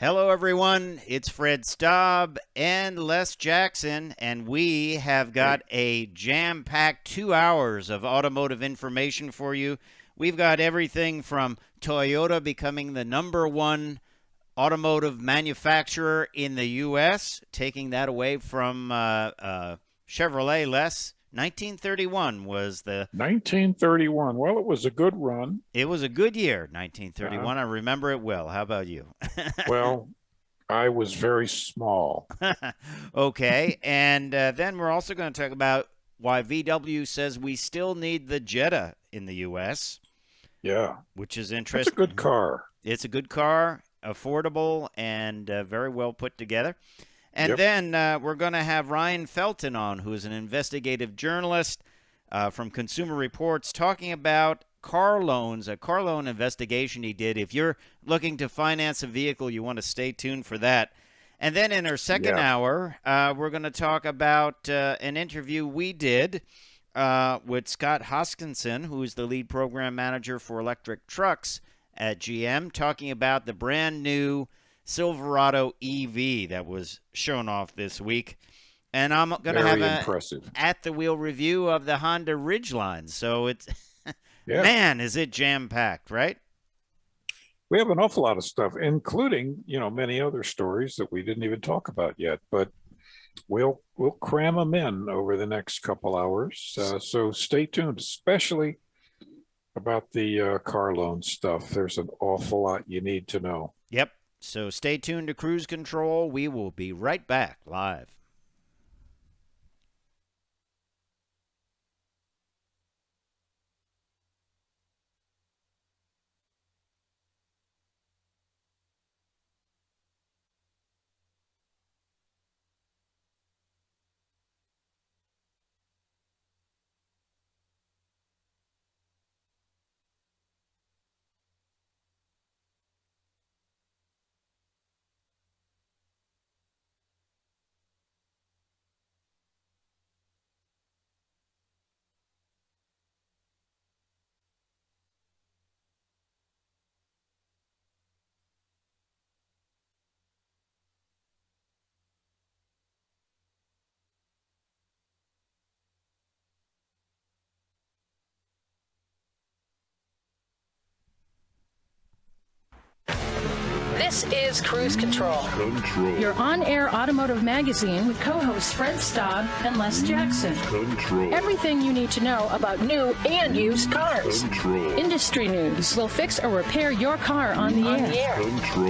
Hello, everyone. It's Fred Staub and Les Jackson, and we have got a jam-packed 2 hours of automotive information for you. We've got everything from Toyota becoming the #1 automotive manufacturer in the U.S., taking that away from Chevrolet, Les. 1931 was the... 1931. Well, it was a good run. It was a good year, 1931. I remember it well. How about you? Well, I was very small. Okay, and then we're also going to talk about why VW says we still need the Jetta in the U.S. Yeah. Which is interesting. It's a good car. It's a good car, affordable, and very well put together. And then we're going to have Ryan Felton on, who is an investigative journalist from Consumer Reports, talking about car loans, a car loan investigation he did. If you're looking to finance a vehicle, you want to stay tuned for that. And then in our second hour, we're going to talk about an interview we did with Scott Hoskinson, who is the lead program manager for electric trucks at GM, talking about the brand new Silverado EV that was shown off this week. And I'm going to have an at-the-wheel review of the Honda Ridgeline. So it's, man, is it jam-packed, right? We have an awful lot of stuff, including, many other stories that we didn't even talk about yet. But we'll cram them in over the next couple hours. So stay tuned, especially about the car loan stuff. There's an awful lot you need to know. Yep. So stay tuned to Cruise Control. We will be right back live. This is Cruise Control. Your on-air automotive magazine with co-hosts Fred Staub and Les Jackson. Everything you need to know about new and used cars. Industry news. We'll fix or repair your car on the air.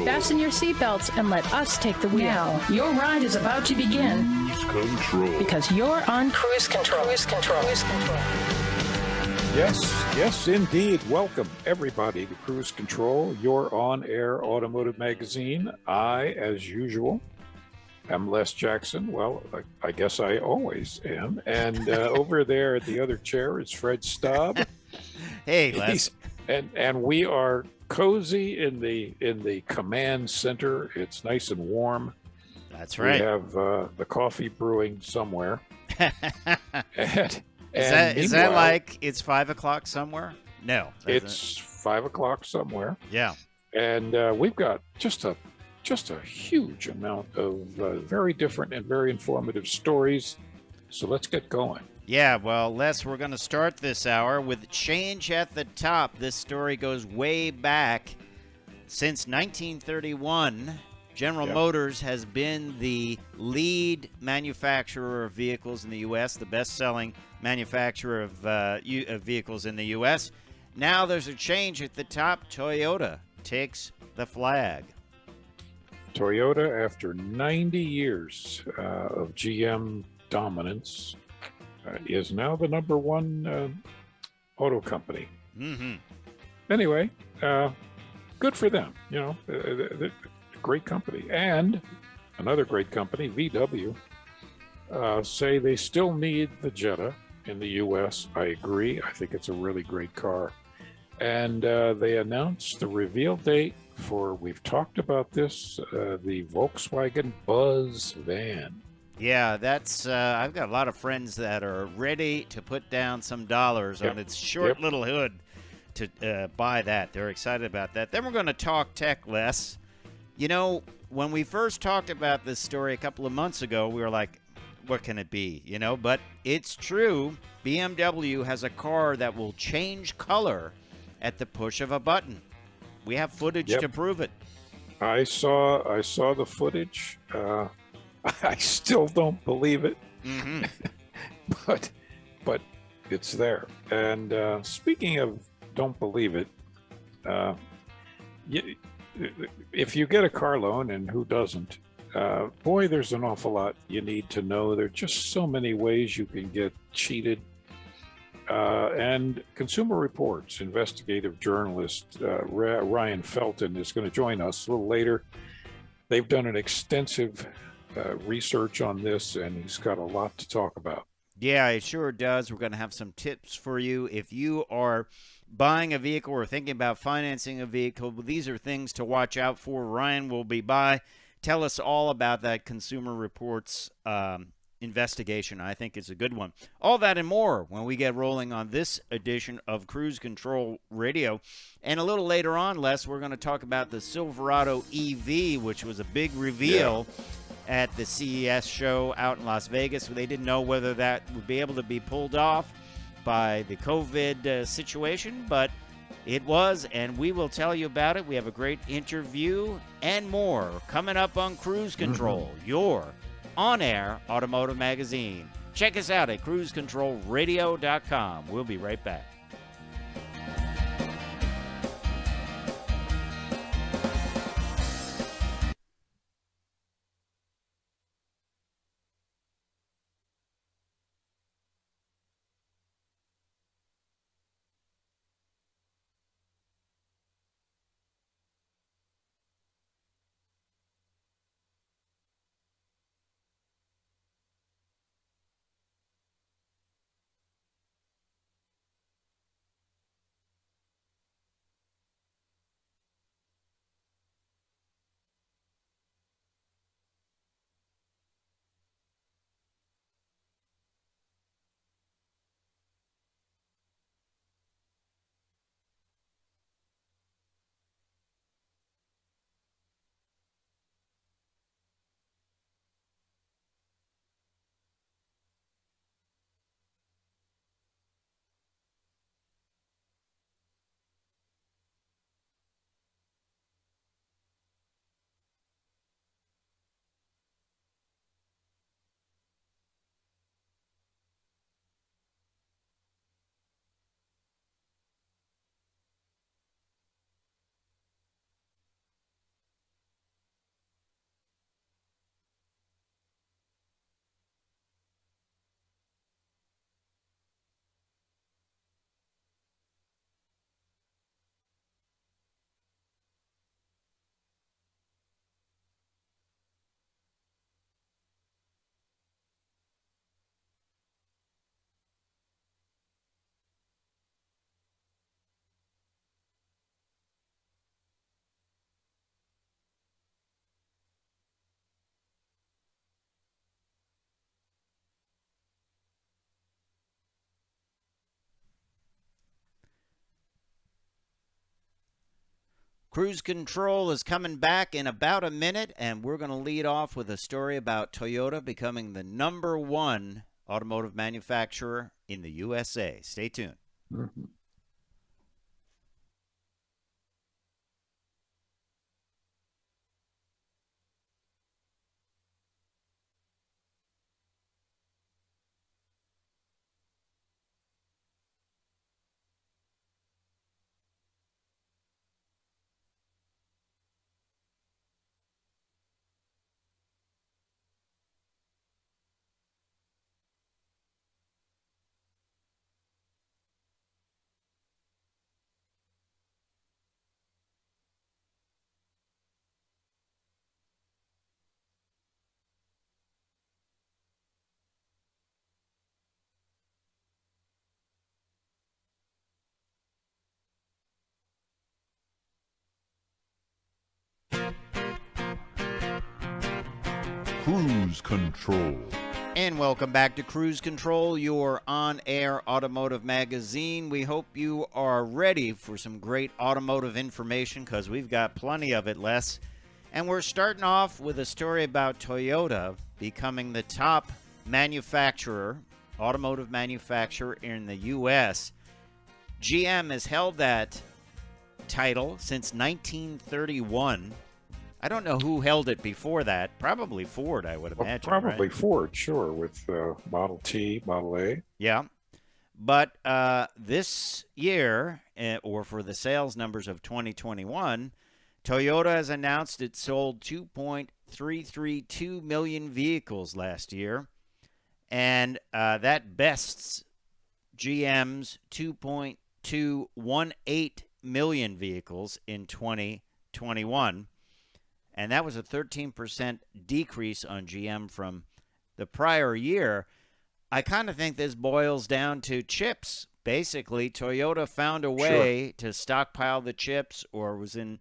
Fasten your seatbelts and let us take the wheel. Now, your ride is about to begin. Because you're on Cruise Control. Cruise Control. Cruise Control. Yes, indeed. Welcome, everybody, to Cruise Control, your on-air automotive magazine. I, as usual, am Les Jackson. Well, I guess I always am. And over there at the other chair is Fred Staub. Hey, Les. And we are cozy in the command center. It's nice and warm. That's right. We have the coffee brewing somewhere. Is that like it's 5 o'clock somewhere? No. It's 5 o'clock somewhere. Yeah. And we've got just a huge amount of very different and very informative stories. So let's get going. Yeah, well, Les, we're going to start this hour with change at the top. This story goes way back. Since 1931, General Motors has been the lead manufacturer of vehicles in the U.S., the best-selling manufacturer of vehicles in the U.S. Now there's a change at the top. Toyota takes the flag. Toyota, after 90 years of GM dominance, is now the #1 auto company. Mm-hmm. Anyway, good for them. Great company. And another great company, VW, say they still need the Jetta in the U.S. I agree. I think it's a really great car. And they announced the reveal date for, we've talked about this, the Volkswagen Buzz van. Yeah, that's. I've got a lot of friends that are ready to put down some dollars on its short little hood to buy that. They're excited about that. Then we're going to talk tech, Les. You know, when we first talked about this story a couple of months ago, we were like, what can it be? But it's true. BMW has a car that will change color at the push of a button. We have footage to prove it. I saw the footage. I still don't believe it, but it's there. And speaking of don't believe it, if you get a car loan, and who doesn't, boy, there's an awful lot you need to know. There are just so many ways you can get cheated. And Consumer Reports investigative journalist Ryan Felton is going to join us a little later. They've done an extensive research on this, and he's got a lot to talk about. Yeah, it sure does. We're going to have some tips for you. If you are buying a vehicle or thinking about financing a vehicle, these are things to watch out for. Ryan will be by. Tell us all about that Consumer Reports investigation. I think it's a good one. All that and more when we get rolling on this edition of Cruise Control Radio. And a little later on, Les, we're going to talk about the Silverado EV, which was a big reveal at the CES show out in Las Vegas. They didn't know whether that would be able to be pulled off by the COVID situation, but it was, and we will tell you about it. We have a great interview and more coming up on Cruise Control, your on-air automotive magazine. Check us out at cruisecontrolradio.com. We'll be right back. Cruise Control is coming back in about a minute, and we're going to lead off with a story about Toyota becoming the #1 automotive manufacturer in the USA. Stay tuned. Cruise Control. And welcome back to Cruise Control, your on-air automotive magazine. We hope you are ready for some great automotive information because we've got plenty of it, Les. And we're starting off with a story about Toyota becoming the top manufacturer, automotive manufacturer in the U.S. GM has held that title since 1931. I don't know who held it before that. Probably Ford, I would imagine. Probably right? Ford, sure, with Model T, Model A. Yeah. But this year, or for the sales numbers of 2021, Toyota has announced it sold 2.332 million vehicles last year, and that bests GM's 2.218 million vehicles in 2021, and that was a 13% decrease on GM from the prior year. I kind of think this boils down to chips. Basically, Toyota found a way to stockpile the chips, or was in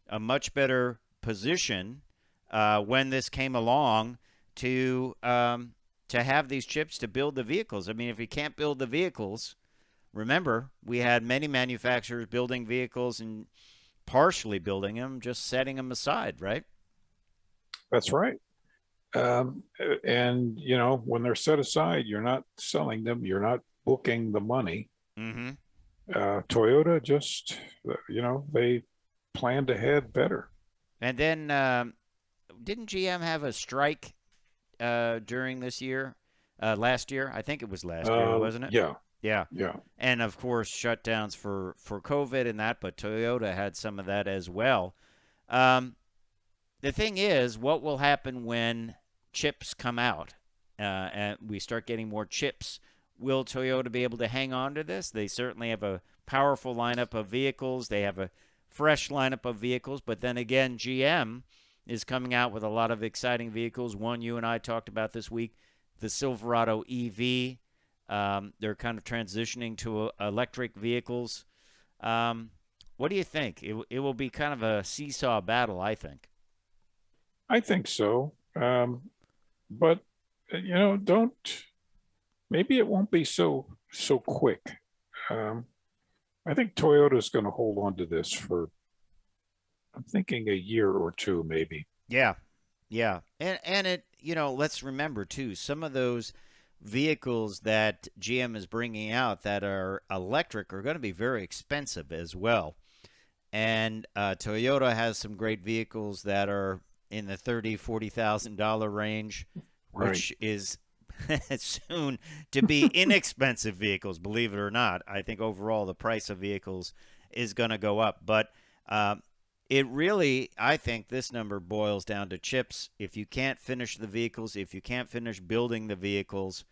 a much better position when this came along to have these chips to build the vehicles. I mean, if you can't build the vehicles, remember, we had many manufacturers building vehicles and partially building them, just setting them aside, right? That's right. And, when they're set aside, you're not selling them. You're not booking the money. Mm-hmm. Toyota just, they planned ahead better. And then didn't GM have a strike during this year? Last year? I think it was last year, wasn't it? Yeah. Yeah. Yeah. And, of course, shutdowns for COVID and that, but Toyota had some of that as well. The thing is, what will happen when chips come out and we start getting more chips? Will Toyota be able to hang on to this? They certainly have a powerful lineup of vehicles. They have a fresh lineup of vehicles. But then again, GM is coming out with a lot of exciting vehicles. One you and I talked about this week, the Silverado EV. They're kind of transitioning to electric vehicles. What do you think? It will be kind of a seesaw battle, I think. I think so. But, maybe it won't be so quick. I think Toyota's going to hold on to this for, I'm thinking, a year or two, maybe. Yeah. And it, let's remember too, some of those vehicles that GM is bringing out that are electric are going to be very expensive as well. And Toyota has some great vehicles that are in the $30,000-$40,000 range, which is soon to be inexpensive vehicles, believe it or not. I think overall the price of vehicles is going to go up. But it really, I think this number boils down to chips. If you can't finish the vehicles, if you can't finish building the vehicles,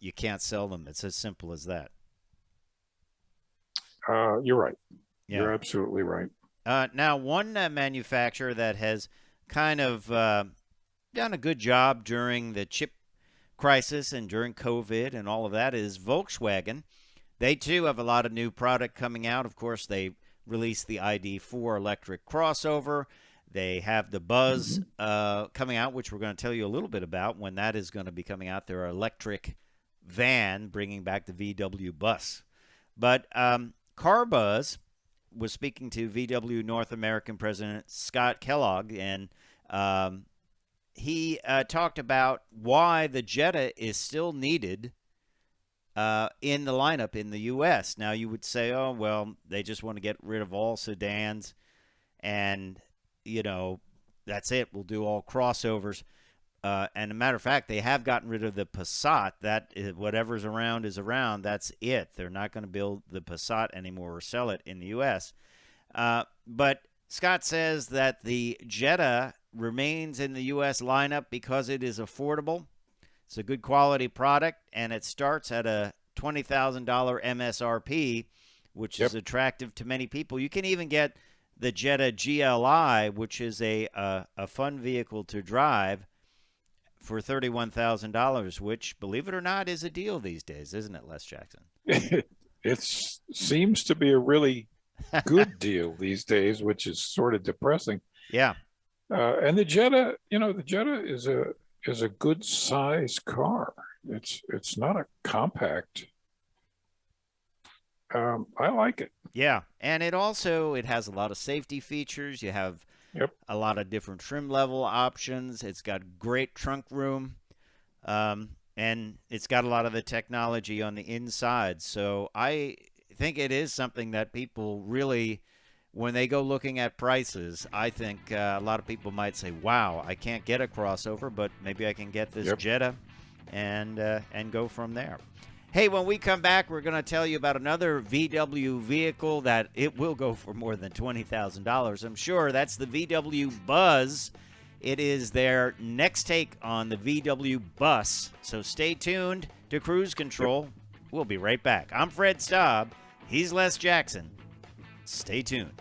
you can't sell them. It's as simple as that. You're right. Yeah. You're absolutely right. Now, one manufacturer that has kind of done a good job during the chip crisis and during COVID and all of that is Volkswagen. They, too, have a lot of new product coming out. Of course, they released the ID.4 electric crossover. They have the Buzz coming out, which we're going to tell you a little bit about when that is going to be coming out. Their electric van, bringing back the VW bus. But CarBuzz was speaking to VW North American President Scott Kellogg, and he talked about why the Jetta is still needed in the lineup in the U.S. Now, you would say, oh, well, they just want to get rid of all sedans, and, that's it. We'll do all crossovers. And a matter of fact, they have gotten rid of the Passat. That is, whatever's around is around. That's it. They're not going to build the Passat anymore or sell it in the U.S. But Scott says that the Jetta remains in the U.S. lineup because it is affordable. It's a good quality product, and it starts at a $20,000 MSRP, which is attractive to many people. You can even get the Jetta GLI, which is a fun vehicle to drive, for $31,000, which, believe it or not, is a deal these days, isn't it, Les Jackson? It seems to be a really good deal these days, which is sort of depressing. Yeah. And the Jetta, the Jetta is a good size car. It's not a compact. I like it. Yeah, and it has a lot of safety features. You have Yep. a lot of different trim level options. It's got great trunk room, and it's got a lot of the technology on the inside. So I think it is something that people really, when they go looking at prices, I think a lot of people might say, wow, I can't get a crossover, but maybe I can get this Jetta and go from there. Hey, when we come back, we're going to tell you about another VW vehicle that it will go for more than $20,000. I'm sure. That's the VW Buzz. It is their next take on the VW Bus. So stay tuned to Cruise Control. We'll be right back. I'm Fred Staub. He's Les Jackson. Stay tuned.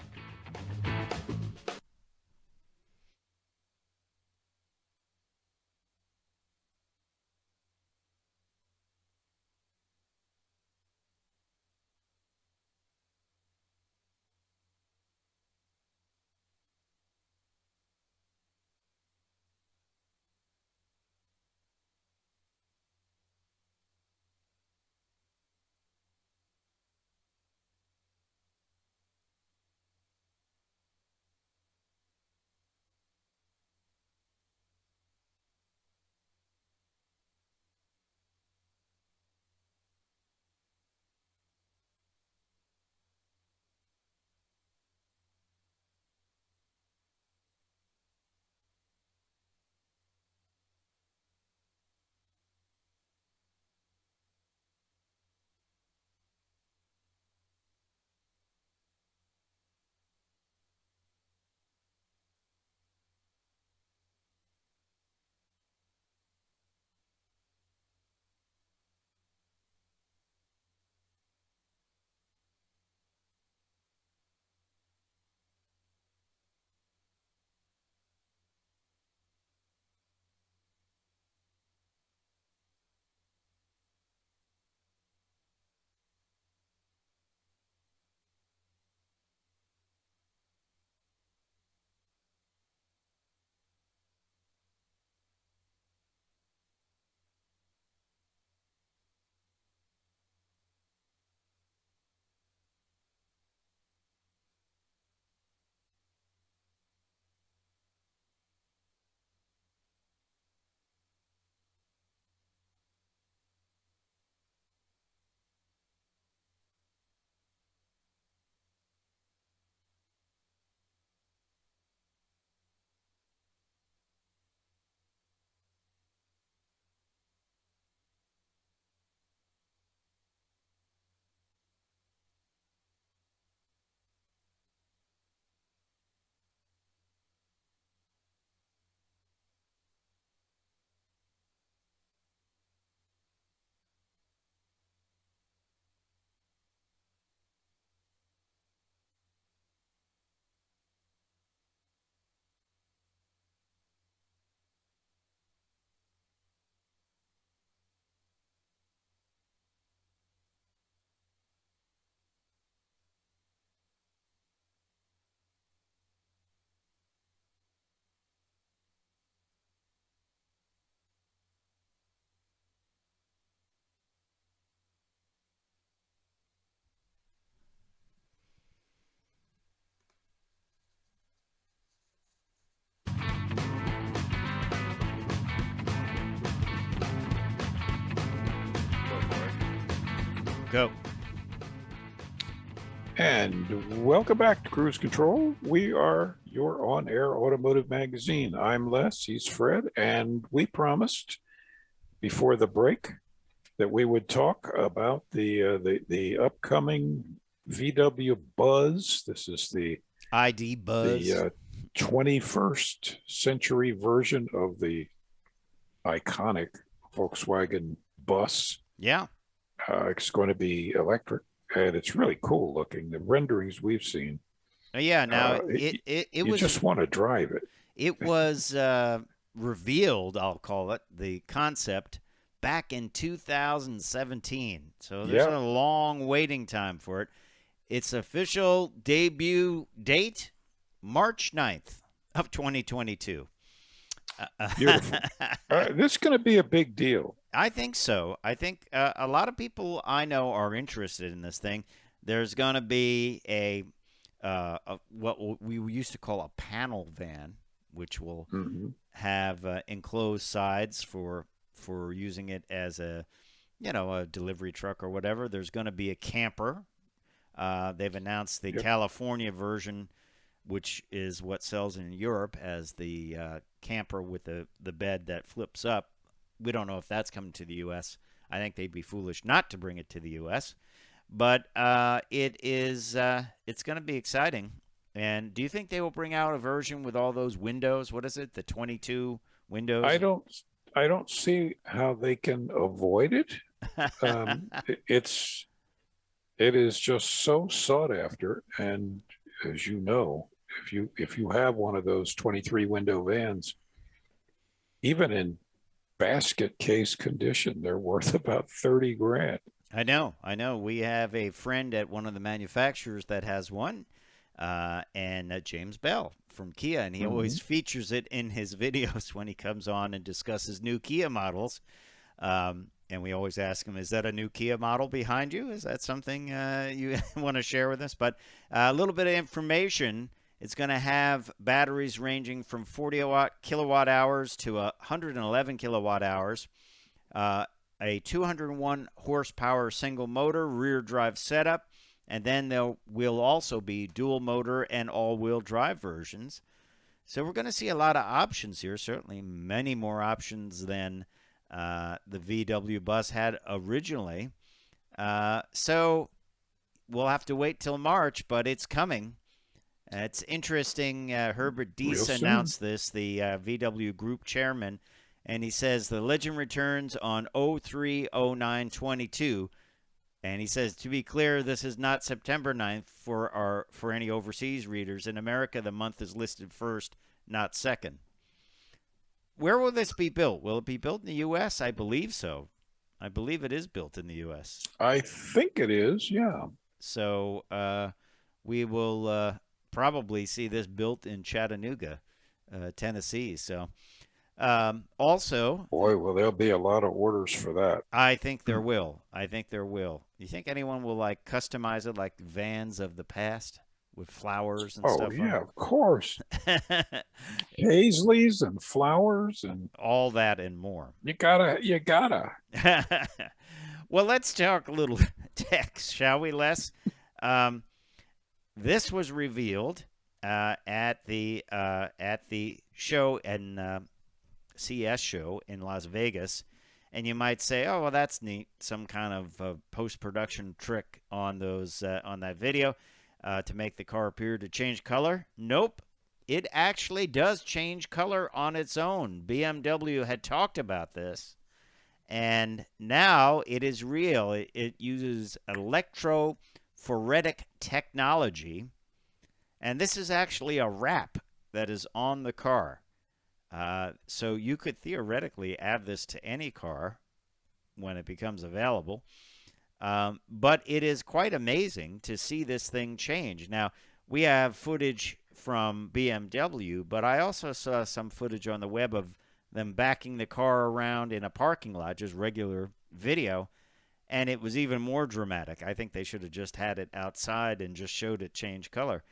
Go. And welcome back to Cruise Control. We are your on-air automotive magazine. I'm Les, he's Fred, and we promised before the break that we would talk about the upcoming VW Buzz. This is the ID Buzz. The 21st century version of the iconic Volkswagen bus. Yeah. It's going to be electric, and it's really cool looking. The renderings we've seen. Yeah. Now it you was just want to drive it. It was revealed, I'll call it, the concept back in 2017. So there's a long waiting time for it. Its official debut date, March 9th of 2022. Beautiful. This is going to be a big deal. I think so. I think a lot of people I know are interested in this thing. There's going to be a what we used to call a panel van, which will Mm-hmm. have enclosed sides for using it as a a delivery truck or whatever. There's going to be a camper. They've announced the Yep. California version, which is what sells in Europe as the camper with the bed that flips up. We don't know if that's coming to the U.S. I think they'd be foolish not to bring it to the U.S. But it's going to be exciting. And do you think they will bring out a version with all those windows? What is it? The 22 windows? I don't see how they can avoid it. It is just so sought after, and as you know, if you have one of those 23 window vans, even in basket case condition, they're worth about 30 grand. I know. We have a friend at one of the manufacturers that has one, and James Bell from Kia, and he always features it in his videos when he comes on and discusses new Kia models. And we always ask him, is that a new Kia model behind you? Is that something you want to share with us? But a little bit of information. It's going to have batteries ranging from 40 kilowatt hours to 111 kilowatt hours. A 201 horsepower single motor rear drive setup, and then there will also be dual motor and all-wheel drive versions. So we're going to see a lot of options here, certainly many more options than the VW bus had originally. So we'll have to wait till March, but it's coming. It's interesting. Herbert Diess announced this, the VW Group chairman, and he says the legend returns on 03/09/22. And he says, to be clear, this is not September 9th for any overseas readers. In America, the month is listed first, not second. Where will this be built? Will it be built in the U.S.? I believe so. I believe it is built in the U.S. I think it is, yeah. So we will probably see this built in Chattanooga, Tennessee. So also, boy, well, there'll be a lot of orders for that. I think there will. You think anyone will like customize it like vans of the past with flowers and stuff? Oh yeah, of course. Paisleys and flowers and all that and more. You gotta. Well, let's talk a little tech, shall we, Les? This was revealed at the show and CES show in Las Vegas, and you might say, "Oh, well, that's neat. Some kind of post-production trick on those on that video to make the car appear to change color." Nope, it actually does change color on its own. BMW had talked about this, and now it is real. It uses electrophoretic technology, and this is actually a wrap that is on the car. So you could theoretically add this to any car when it becomes available. But it is quite amazing to see this thing change. Now, we have footage from BMW, but I also saw some footage on the web of them backing the car around in a parking lot, just regular video, and it was even more dramatic. I think they should have just had it outside and just showed it change color.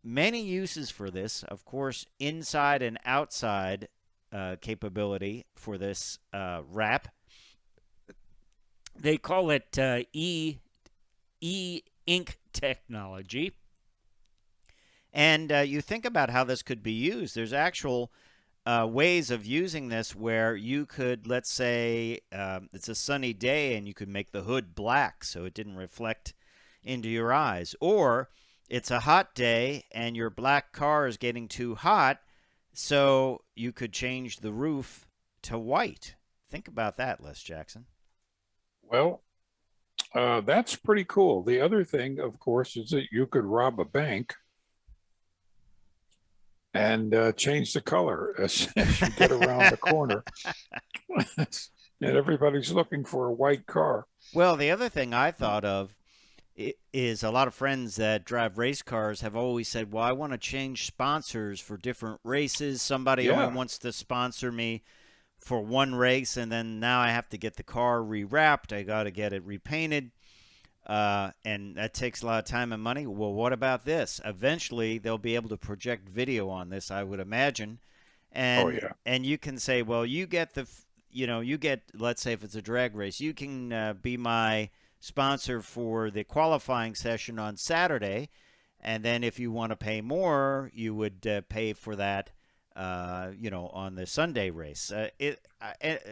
Many uses for this, of course, inside and outside capability for this wrap. They call it e-ink technology. And you think about how this could be used. There's actual ways of using this where you could, let's say, it's a sunny day and you could make the hood black so it didn't reflect into your eyes. Or it's a hot day and your black car is getting too hot, so you could change the roof to white. Think about that, Les Jackson. Well, that's pretty cool. The other thing, of course, is that you could rob a bank and change the color as you get around the corner. And everybody's looking for a white car. Well, the other thing I thought of is a lot of friends that drive race cars have always said, well, I want to change sponsors for different races. Somebody only wants to sponsor me for one race, and then now I have to get the car rewrapped. I got to get it repainted. and that takes a lot of time and money. Well, what about this? Eventually, they'll be able to project video on this, I would imagine, Oh and yeah. you can say, well, you get you get, let's say if it's a drag race, you can be my sponsor for the qualifying session on Saturday, and then if you want to pay more, you would pay for that, on the Sunday race.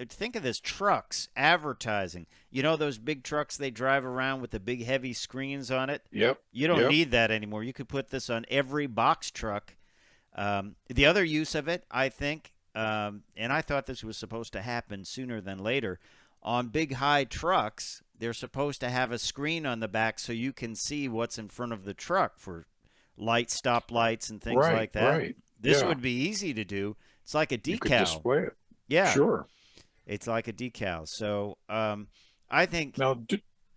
Think of this: trucks advertising. You know those big trucks they drive around with the big heavy screens on it. Yep. You don't Yep. need that anymore. You could put this on every box truck. The other use of it, I think, and I thought this was supposed to happen sooner than later, on big high trucks, they're supposed to have a screen on the back so you can see what's in front of the truck for light stop lights and things Right. like that. Right. This Yeah. would be easy to do. It's like a You could decal. display it. Yeah, Sure. it's like a decal. So I think, Now,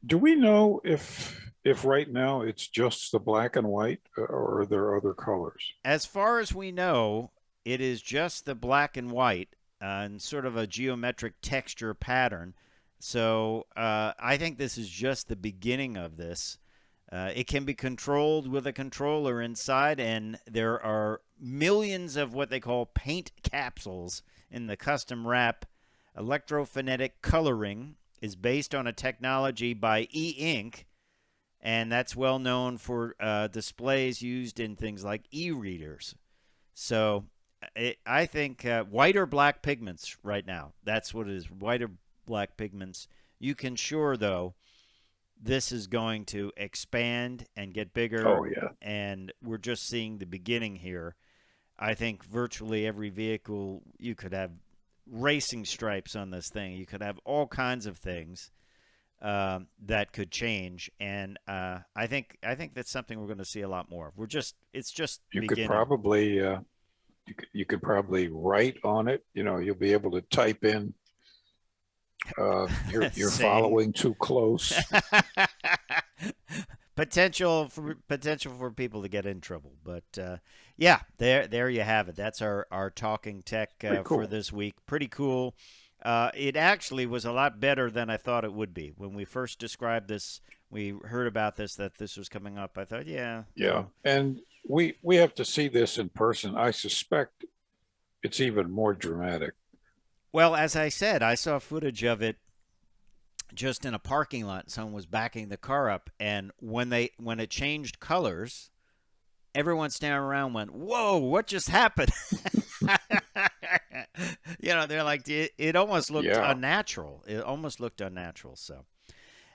do we know if right now it's just the black and white, or are there other colors? as far as we know, it is just the black and white and sort of a geometric texture pattern. So I think this is just the beginning of this. It can be controlled with a controller inside, and there are millions of what they call paint capsules in the custom wrap. Electrophonic Coloring is based on a technology by e-ink, and that's well known for displays used in things like e-readers. So I think white or black pigments right now. That's what it is, white or black pigments. You can sure, though, this is going to expand and get bigger. Oh yeah. And we're just seeing the beginning here. I think virtually every vehicle, you could have racing stripes on this thing. You could have all kinds of things that could change. And I think that's something we're going to see a lot more of. It's just You beginning. could probably you could probably write on it. You'll be able to type in you're Saying. following too close. potential for people to get in trouble, but yeah, there you have it. That's our talking tech Pretty cool. for this week. Pretty cool. It actually was a lot better than I thought it would be when we first described this. We heard about this, that this was coming up. I thought, yeah, And we have to see this in person. I suspect it's even more dramatic. Well, as I said, I saw footage of it just in a parking lot. Someone was backing the car up, and when it changed colors, everyone standing around went, "Whoa, what just happened?" They're like, it almost looked unnatural. It almost looked unnatural. So,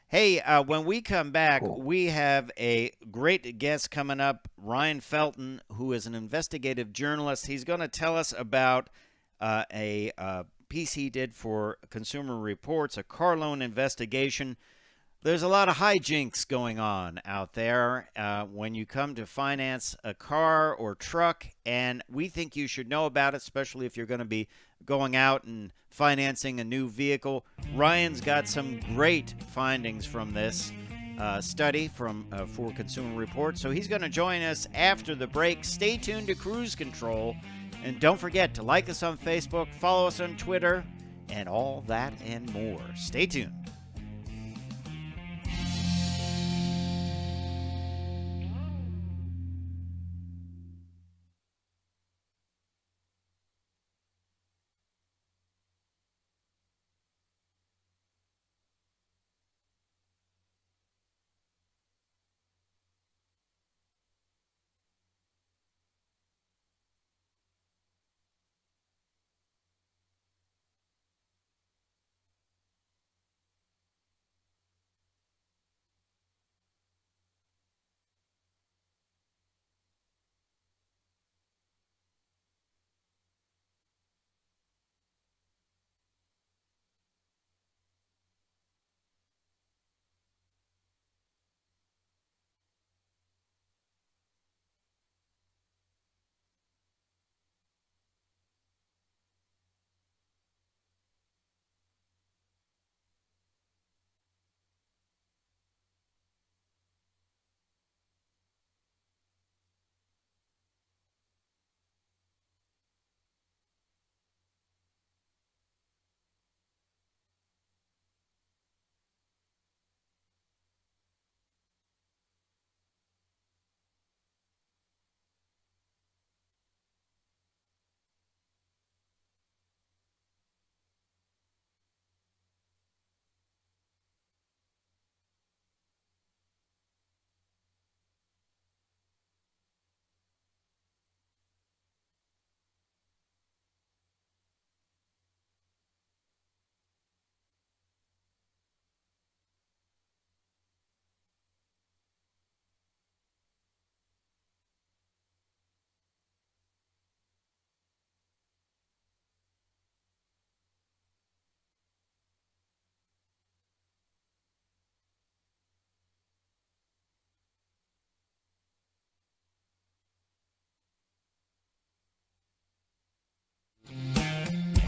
hey, when we come back, we have a great guest coming up, Ryan Felton, who is an investigative journalist. He's going to tell us about a piece he did for Consumer Reports, a car loan investigation. There's a lot of hijinks going on out there when you come to finance a car or truck, and we think you should know about it, especially if you're going to be going out and financing a new vehicle. Ryan's got some great findings from this study for Consumer Reports, so he's going to join us after the break. Stay tuned to Cruise Control, and don't forget to like us on Facebook, follow us on Twitter, and all that and more. Stay tuned.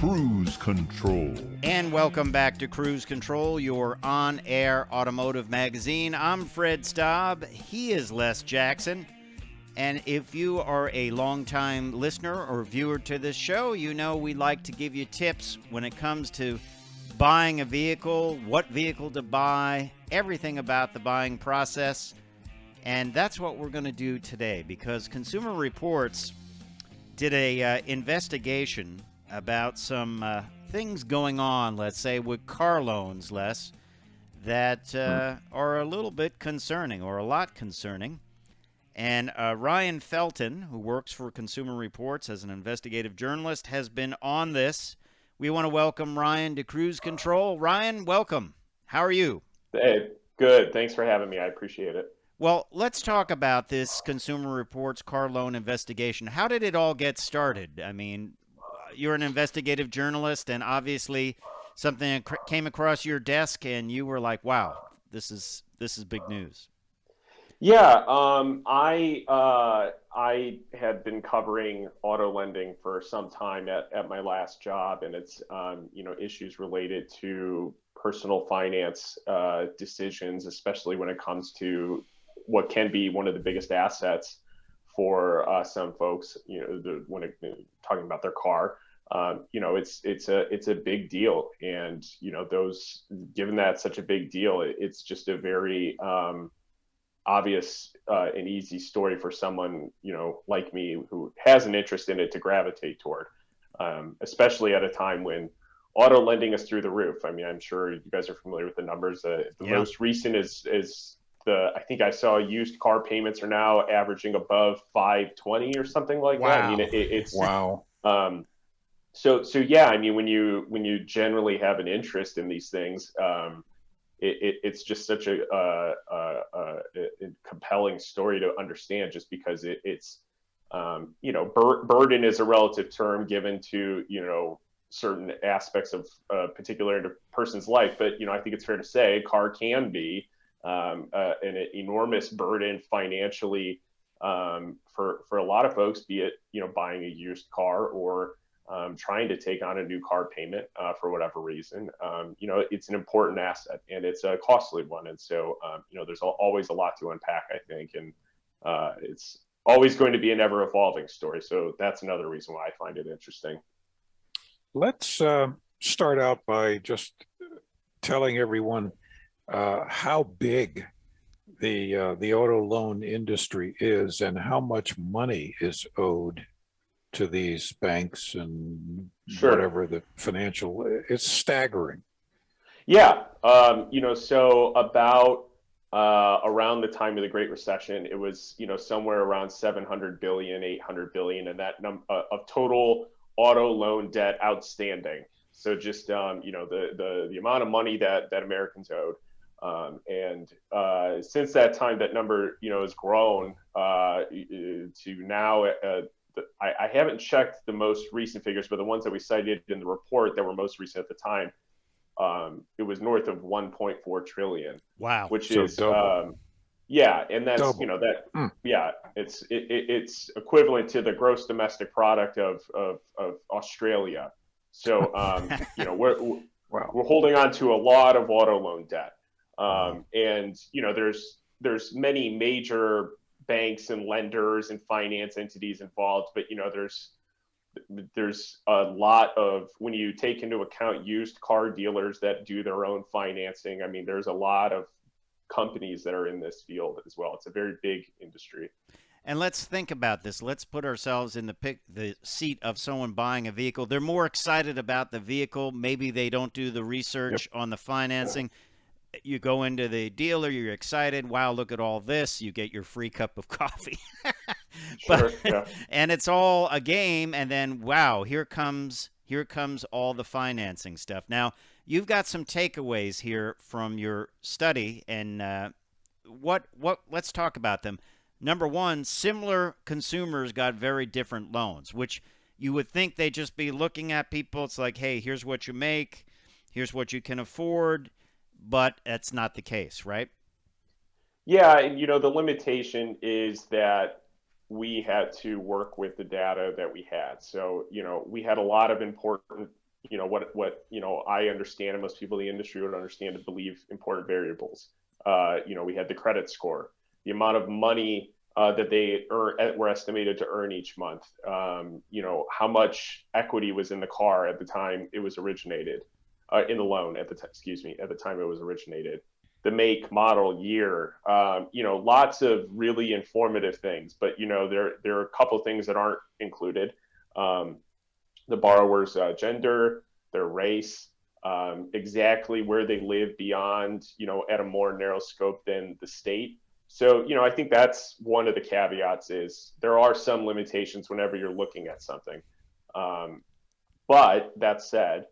Cruise Control. And welcome back to Cruise Control, your on-air automotive magazine. I'm Fred Staub. He is Les Jackson. And if you are a longtime listener or viewer to this show, you know we like to give you tips when it comes to buying a vehicle, what vehicle to buy, everything about the buying process. And that's what we're going to do today, because Consumer Reports did a investigation about some things going on, let's say, with car loans, Les, that are a little bit concerning, or a lot concerning. And Ryan Felton, who works for Consumer Reports as an investigative journalist, has been on this. We want to welcome Ryan to Cruise Control. Ryan, welcome. How are you? Hey, good. Thanks for having me. I appreciate it. Well, let's talk about this Consumer Reports car loan investigation. How did it all get started? I mean, you're an investigative journalist, and obviously something came across your desk, and you were like, "Wow, this is big news." Yeah, I had been covering auto lending for some time at my last job, and it's issues related to personal finance decisions, especially when it comes to what can be one of the biggest assets for some folks. Talking about their car, it's a big deal, and given that it's such a big deal, it's just a very obvious and easy story for someone like me who has an interest in it to gravitate toward, especially at a time when auto lending is through the roof. I mean, I'm sure you guys are familiar with the numbers. The most recent is I think I saw used car payments are now averaging above 520 or something like that. I mean, it's wow. So yeah, I mean, when you generally have an interest in these things, it's just such a compelling story to understand, just because it's burden is a relative term given to certain aspects of a particular person's life, but I think it's fair to say a car can be an enormous burden financially for a lot of folks, be it buying a used car or trying to take on a new car payment for whatever reason. It's an important asset, and it's a costly one, and so there's always a lot to unpack, I think, and it's always going to be an ever-evolving story. So that's another reason why I find it interesting. Let's start out by just telling everyone how big the auto loan industry is and how much money is owed to these banks and whatever the financial. It's staggering. Yeah, so about around the time of the Great Recession, it was somewhere around 700 billion, 800 billion, and that of total auto loan debt outstanding. So just the amount of money that Americans owed. And since that time, that number, has grown to now. I haven't checked the most recent figures, but the ones that we cited in the report that were most recent at the time, it was north of 1.4 trillion. Wow. Which so is, double. and that's, double. It's equivalent to the gross domestic product of Australia. So, we're holding on to a lot of auto loan debt. And there's many major banks and lenders and finance entities involved, but there's a lot of, when you take into account used car dealers that do their own financing, I mean, there's a lot of companies that are in this field as well. It's a very big industry. And let's think about this. Let's put ourselves in the seat of someone buying a vehicle. They're more excited about the vehicle. Maybe they don't do the research on the financing. You go into the dealer, you're excited. Wow, look at all this. You get your free cup of coffee. And it's all a game. And then, wow, here comes all the financing stuff. Now, you've got some takeaways here from your study. And let's talk about them. Number one, similar consumers got very different loans, which you would think they'd just be looking at people. It's like, hey, here's what you make. Here's what you can afford. But that's not the case, right? Yeah, the limitation is that we had to work with the data that we had. So, we had a lot of important, what I understand and most people in the industry would understand to believe important variables. We had the credit score, the amount of money that they were estimated to earn each month. How much equity was in the car at the time it was originated, in the loan at the time it was originated, the make, model, year. Lots of really informative things. But there are a couple things that aren't included. The borrower's gender, their race, exactly where they live beyond, at a more narrow scope than the state. So, I think that's one of the caveats is there are some limitations whenever you're looking at something. But that said,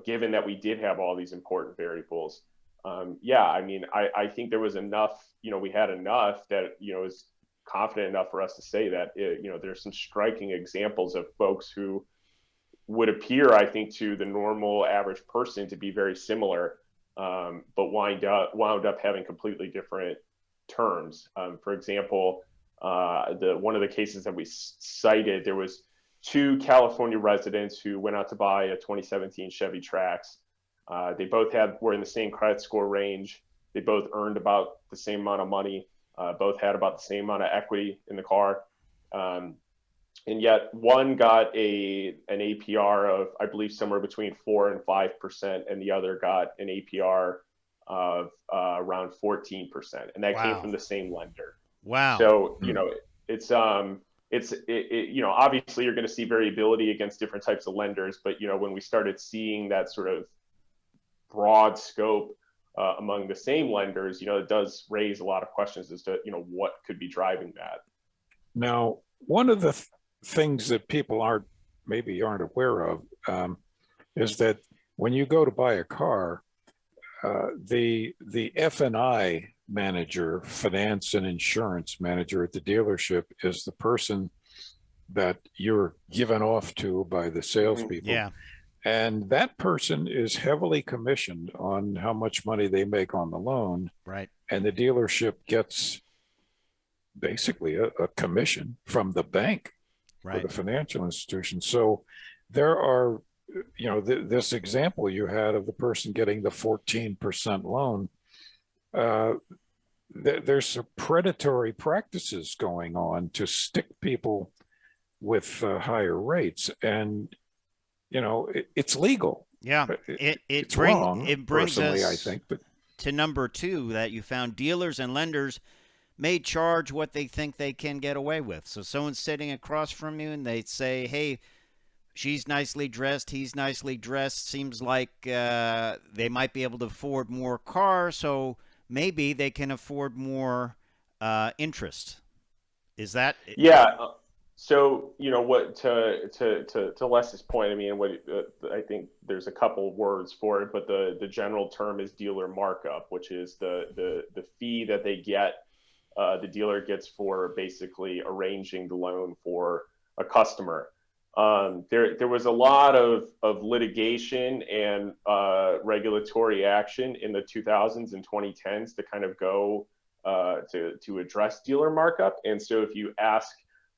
given that we did have all these important variables, I think there was enough, we had enough that, is confident enough for us to say that, there's some striking examples of folks who would appear, I think, to the normal average person to be very similar, but wound up having completely different terms. For example, one of the cases that we cited, there was two California residents who went out to buy a 2017 Chevy Trax. They both were in the same credit score range. They both earned about the same amount of money. Both had about the same amount of equity in the car. And yet one got an APR of, I believe, somewhere between 4 and 5%, and the other got an APR of around 14%, and that came from the same lender. Wow. So it's obviously you're going to see variability against different types of lenders, but when we started seeing that sort of broad scope among the same lenders, it does raise a lot of questions as to what could be driving that. Now, one of the things that people aren't aware of is that when you go to buy a car, the F&I manager, finance and insurance manager at the dealership, is the person that you're given off to by the salespeople. Yeah. And that person is heavily commissioned on how much money they make on the loan. Right. And the dealership gets basically a commission from the bank, right, for the financial institution. So there are, this example you had of the person getting the 14% loan, there's some predatory practices going on to stick people with higher rates. And, it's legal. Yeah, it's wrong, it brings personally, us I think, but to number two, that you found dealers and lenders may charge what they think they can get away with. So someone's sitting across from you and they say, hey, she's nicely dressed, he's nicely dressed, seems like they might be able to afford more cars, so maybe they can afford more interest. Is that? Yeah. So, what to Les's point, I mean, I think there's a couple words for it, but the general term is dealer markup, which is the fee that they get, the dealer gets for basically arranging the loan for a customer. There was a lot of litigation and regulatory action in the 2000s and 2010s to kind of go to address dealer markup. And so if you ask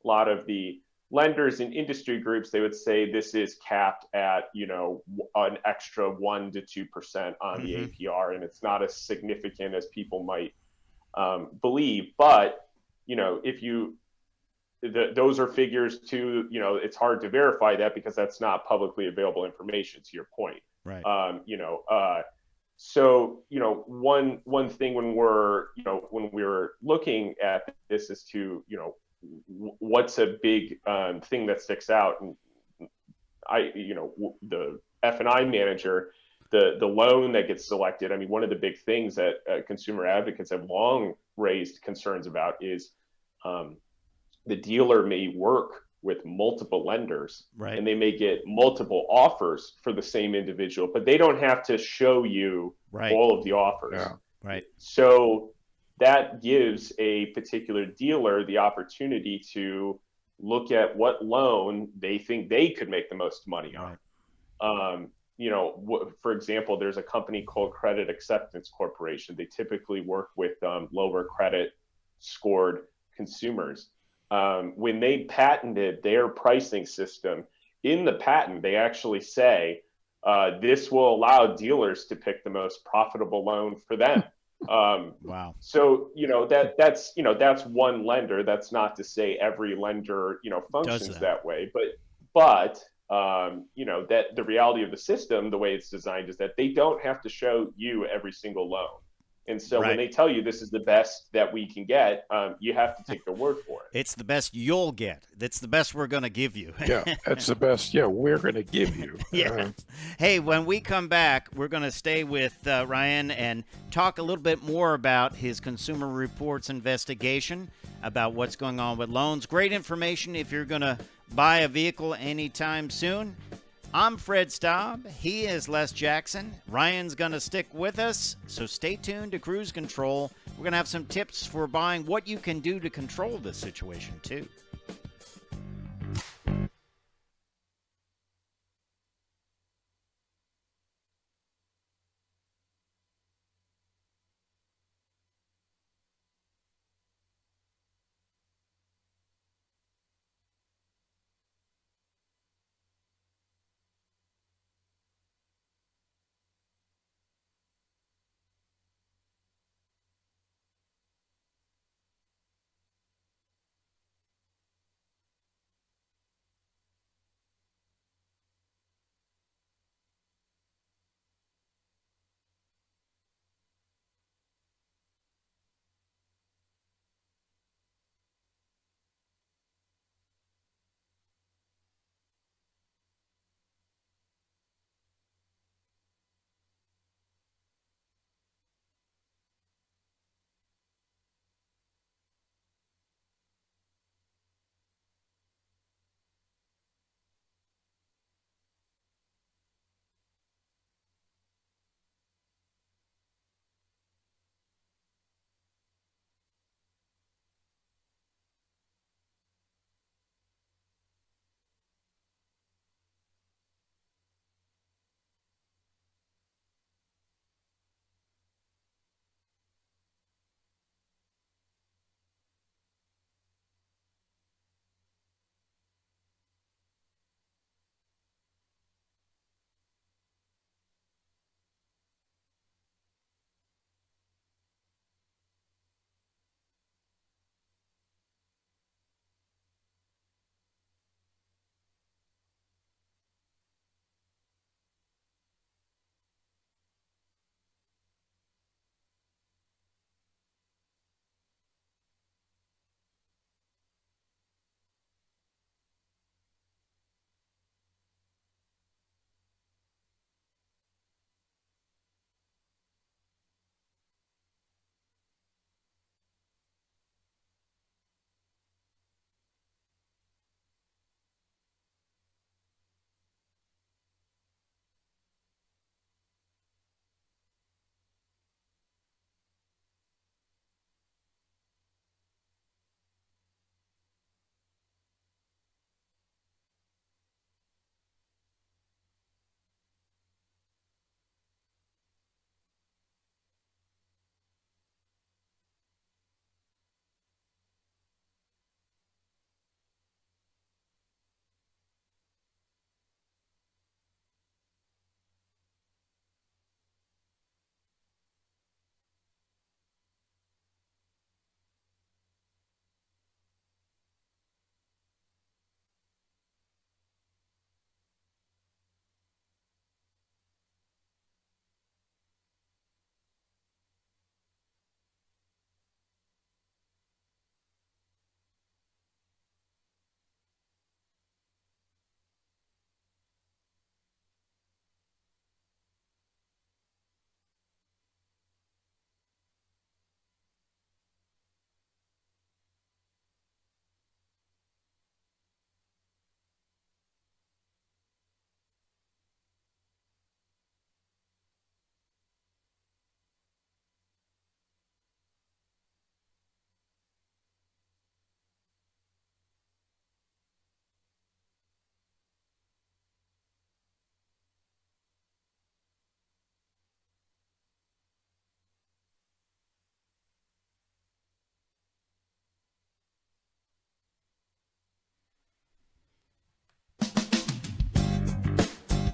a lot of the lenders and industry groups, they would say this is capped at, an extra 1 to 2% on the APR. And it's not as significant as people might believe. But, those are figures too, it's hard to verify that because that's not publicly available information, to your point. Right. So, one thing when we're looking at this is to, what's a big thing that sticks out. And the F&I manager, the loan that gets selected, I mean, one of the big things that consumer advocates have long raised concerns about is the dealer may work with multiple lenders, right, and they may get multiple offers for the same individual, but they don't have to show you all of the offers. Yeah. Right. So that gives a particular dealer the opportunity to look at what loan they think they could make the most money on. Right. For example, there's a company called Credit Acceptance Corporation. They typically work with lower credit scored consumers. When they patented their pricing system, in the patent, they actually say This will allow dealers to pick the most profitable loan for them. Wow. So that's one lender. That's not to say every lender functions that way, but that the reality of the system, the way it's designed, is that they don't have to show you every single loan. And so when they tell you this is the best that we can get, you have to take their word for it. It's the best you'll get. That's the best we're going to give you. Yeah, that's the best. Yeah, we're going to give you. Yeah. Hey, when we come back, we're going to stay with Ryan and talk a little bit more about his Consumer Reports investigation, about what's going on with loans. Great information if you're going to buy a vehicle anytime soon. I'm Fred Staub. He is Les Jackson. Ryan's going to stick with us, so stay tuned to Cruise Control. We're going to have some tips for buying, what you can do to control this situation, too.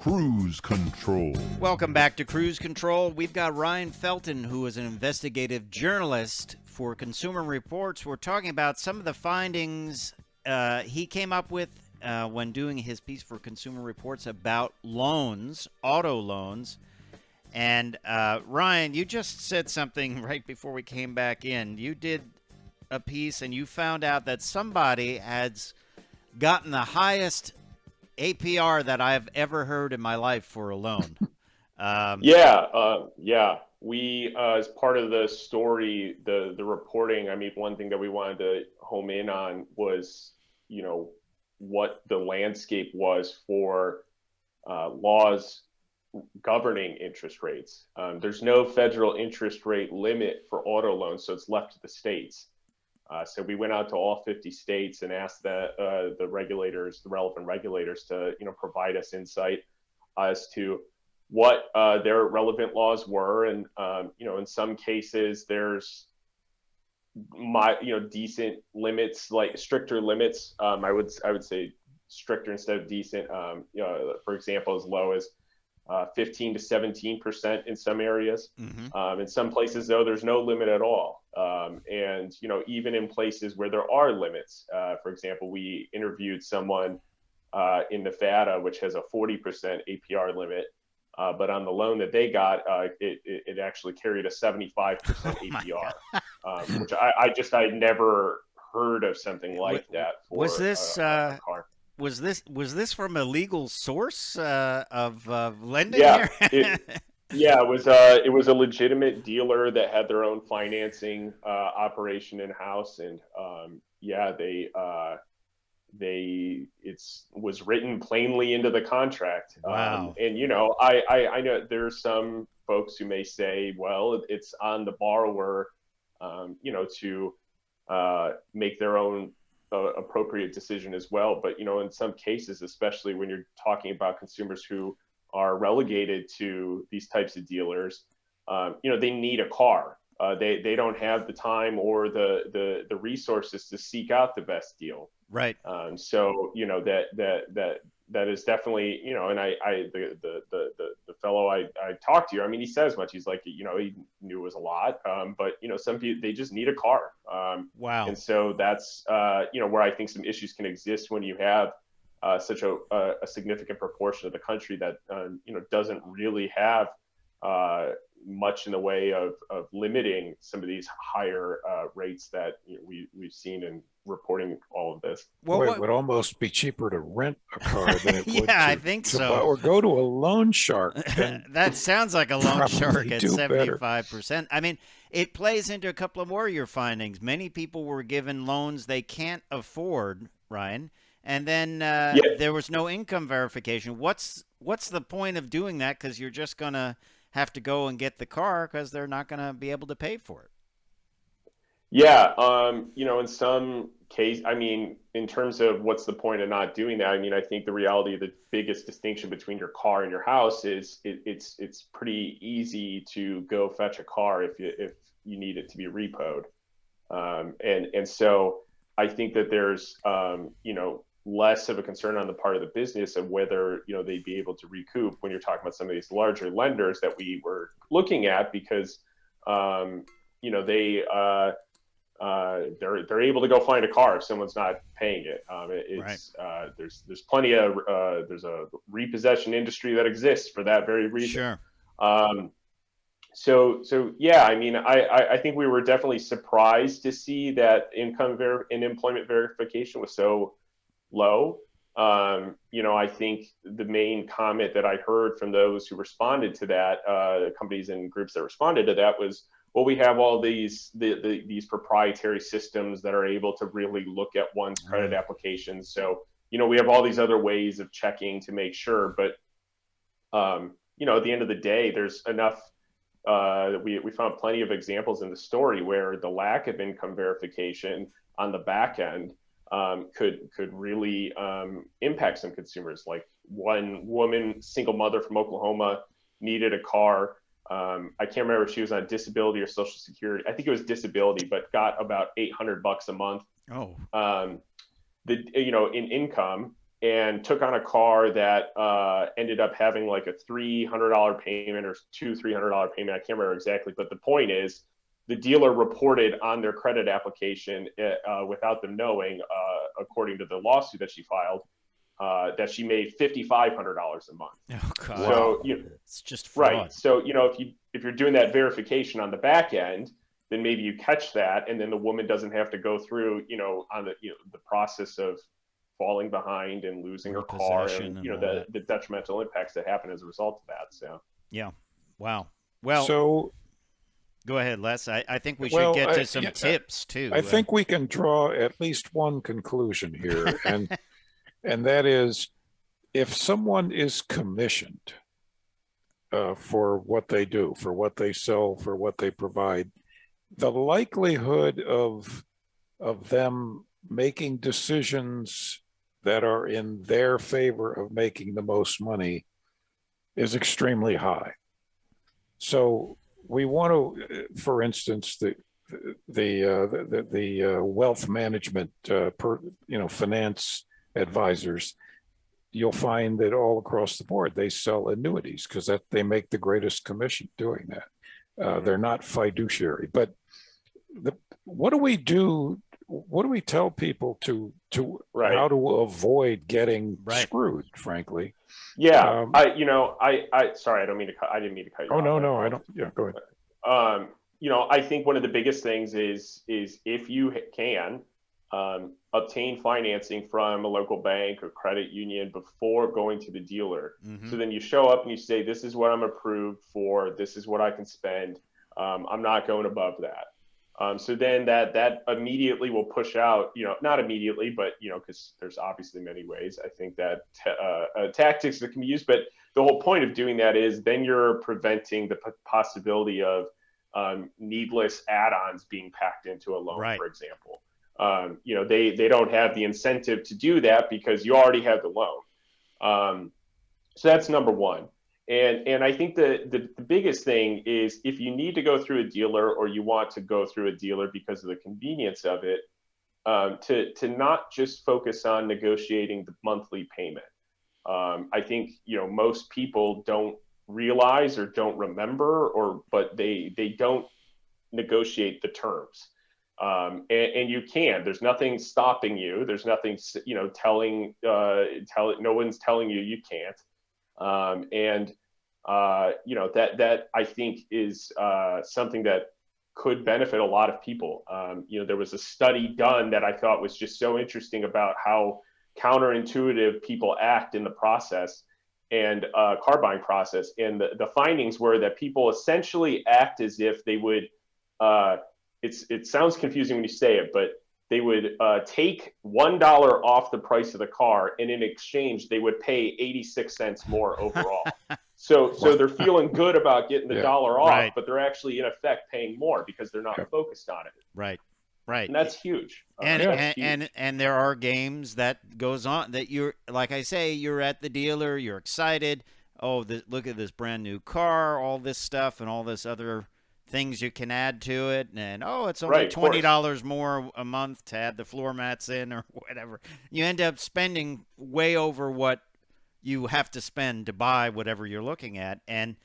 Cruise Control. Welcome back to Cruise Control. We've got Ryan Felton, who is an investigative journalist for Consumer Reports. We're talking about some of the findings he came up with when doing his piece for Consumer Reports about loans, auto loans. And Ryan, you just said something right before we came back in. You did a piece and you found out that somebody has gotten the highest APR that I've ever heard in my life for a loan. Yeah. We, as part of the story, the reporting, I mean, one thing that we wanted to home in on was, what the landscape was for laws governing interest rates. There's no federal interest rate limit for auto loans, so it's left to the states. So we went out to all 50 states and asked the relevant regulators to, provide us insight as to what their relevant laws were. And, in some cases there's decent limits, like stricter limits. I would say stricter instead of decent. For example, as low as 15 to 17% in some areas. Mm-hmm. In some places, though, there's no limit at all. And even in places where there are limits, for example, we interviewed someone in Nevada, which has a 40% APR limit. But on the loan that they got, it actually carried a 75% APR, which I never heard of something like that. Was this a car. Was this from a legal source of lending? Yeah, here? it was a legitimate dealer that had their own financing operation in house, and it was written plainly into the contract. Wow. And I know there's some folks who may say, well, it's on the borrower, to make their own appropriate decision as well. But in some cases, especially when you're talking about consumers who are relegated to these types of dealers, they need a car. They don't have the time or the resources to seek out the best deal. Right. So that is definitely, and the fellow I talked to, I mean, he says much. He's like, he knew it was a lot, but some people, they just need a car. Wow. And so that's where I think some issues can exist when you have such a significant proportion of the country that doesn't really have much in the way of limiting some of these higher rates that we've seen in reporting all of this. Well, it would almost be cheaper to rent a car than it would I think so. Or go to a loan shark. That sounds like a loan shark at 75%. Better. I mean, it plays into a couple of more of your findings. Many people were given loans they can't afford, Ryan, and then there was no income verification. What's the point of doing that? Because you're just going to have to go and get the car because they're not going to be able to pay for it. Yeah, in some case, I mean, in terms of what's the point of not doing that, I mean, I think the reality, the biggest distinction between your car and your house is it's pretty easy to go fetch a car if you need it to be repoed. And so I think that there's, less of a concern on the part of the business of whether, they'd be able to recoup when you're talking about some of these larger lenders that we were looking at, because, they're able to go find a car if someone's not paying it. There's plenty of there's a repossession industry that exists for that very reason. Sure. So yeah, I mean, I think we were definitely surprised to see that income and employment verification was so low. I think the main comment that I heard from those who responded to that, companies and groups that responded to that, was, well, we have all these proprietary systems that are able to really look at one's credit applications. So, we have all these other ways of checking to make sure. But, at the end of the day, there's enough. We found plenty of examples in the story where the lack of income verification on the back end could really impact some consumers. Like one woman, single mother from Oklahoma, needed a car. I can't remember if she was on disability or Social Security. I think it was disability, but got about $800 a month. Oh. In income, and took on a car that ended up having like a $300 payment or $300 payment. I can't remember exactly, but the point is the dealer reported on their credit application without them knowing, according to the lawsuit that she filed, that she made $5,500 a month. Oh God! So it's just fraud. Right. So if you're doing that verification on the back end, then maybe you catch that, and then the woman doesn't have to go through on the process of falling behind and losing her car and the detrimental impacts that happen as a result of that. So yeah, wow. Well, so go ahead, Les. I think we should get to some tips too. I think we can draw at least one conclusion here, and that is, if someone is commissioned for what they do, for what they sell, for what they provide, the likelihood of them making decisions that are in their favor of making the most money is extremely high. So we want to, for instance, the wealth management, finance advisors, you'll find that all across the board they sell annuities because that they make the greatest commission doing that. They're not fiduciary, but what do we do? What do we tell people to how to avoid getting screwed? Frankly, yeah. I sorry, I didn't mean to cut you off. No, I don't. Yeah, go ahead. I think one of the biggest things is if you can obtain financing from a local bank or credit union before going to the dealer. Mm-hmm. So then you show up and you say, this is what I'm approved for. This is what I can spend. I'm not going above that. So then that immediately will push out, not immediately, but, because there's obviously many ways, I think that tactics that can be used. But the whole point of doing that is then you're preventing the possibility of needless add-ons being packed into a loan, right. For example. They don't have the incentive to do that because you already have the loan. So that's number one. And I think the biggest thing is if you need to go through a dealer or you want to go through a dealer because of the convenience of it, to not just focus on negotiating the monthly payment. I think, most people don't realize or don't remember but they don't negotiate the terms. And you can. There's nothing stopping you. There's nothing, no one's telling you can't. That I think is something that could benefit a lot of people. There was a study done that I thought was just so interesting about how counterintuitive people act in the process and car buying process. And the findings were that people essentially act as if they would, it sounds confusing when you say it, but they would take $1 off the price of the car, and in exchange, they would pay 86 cents more overall. So they're feeling good about getting the dollar off, right. But they're actually, in effect, paying more because they're not focused on it. Right. And that's huge. And there are games that goes on that you're, like I say, you're at the dealer, you're excited. Oh, look at this brand new car, all this stuff, and all this other things you can add to it, and it's only $20 more a month to add the floor mats in or whatever. You end up spending way over what you have to spend to buy whatever you're looking at, and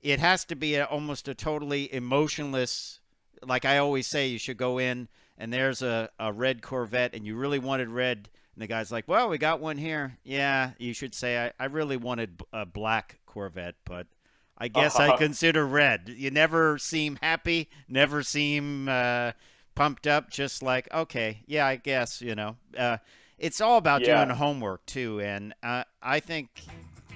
it has to be almost a totally emotionless. Like I always say, you should go in and there's a red Corvette, and you really wanted red, and the guy's like, "Well, we got one here." Yeah, you should say, "I really wanted a black Corvette, but I guess I consider red." You never seem happy, never seem pumped up, just like, okay, yeah, I guess, It's all about doing homework, too, and I think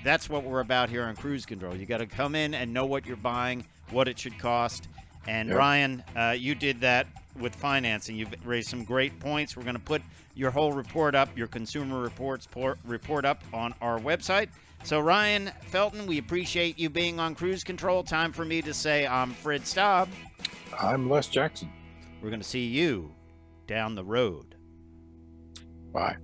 that's what we're about here on Cruise Control. You got to come in and know what you're buying, what it should cost, and Ryan, you did that with financing. You've raised some great points. We're going to put your whole report up, your Consumer Reports report up on our website. So, Ryan Felton, we appreciate you being on Cruise Control. Time for me to say I'm Fred Staub. I'm Les Jackson. We're going to see you down the road. Bye.